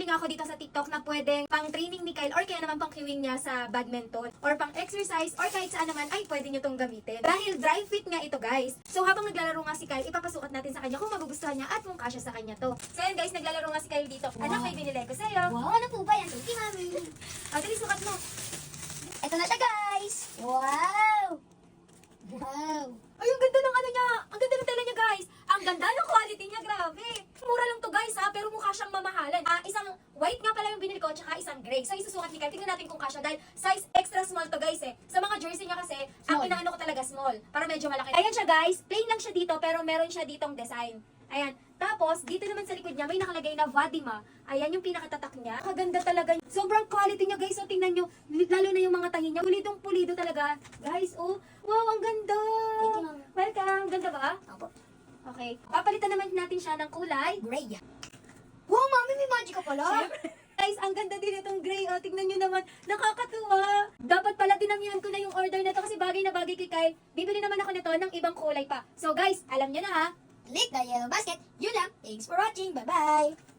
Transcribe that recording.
nga ako dito sa TikTok na pwedeng pang training ni Kyle or kaya naman pang queuing niya sa badminton or pang exercise or kahit saan naman ay pwede nyo tong gamitin. Dahil dry fit nga ito guys. So habang naglalaro nga si Kyle, ipapasukat natin sa kanya kung magugustuhan niya at kung kasya sa kanya to. So yan guys, naglalaro nga si Kyle dito. Anak, may binili ko sa'yo. Wow, ano po ba yan? Thank you, mami. Dali, sukat mo. Ito na siya, guys. Wow. Wow. Ay, ang ganda ng ano niya. Ang ganda ng tela niya, guys. Ang ganda ng quality niya, grabe. Mura lang to, guys, ha, pero mukha siyang mamahalan. Isang white nga pala yung binili ko, tsaka isang gray. So, isusukat ni Kyle. Tingnan natin kung kasya dahil size extra small to, guys, eh. Sa mga jersey niya kasi, ang Small. inaano ko talaga small, para medyo malaki. Ayan siya, guys. Plain lang siya dito, pero meron siya ditong design. Ayan. Tapos, dito naman sa likod niya, may nakalagay na Vadima. Ayan yung pinakatatak niya. Kaganda talaga. Sobrang quality niya, guys. So, tingnan nyo. Lalo na yung mga tahi niya. Pulidong pulido talaga. Guys, oh. Wow, ang ganda. Thank you, mami. Welcome. Ganda ba? Opo. Okay. Papalitan naman natin siya ng kulay. Gray. Wow, mami, may magic ka pala. Siyempre. Guys, ang ganda din itong gray. Oh, tingnan nyo naman. Nakakatuwa. Dapat pala dinamihan ko na yung order na to kasi bagay na bagay kay Kyle. Bibili naman ako nito ng ibang kulay pa. So guys, alam nyo na ha. Click the yellow basket. Yun lang. Thanks for watching. Bye-bye.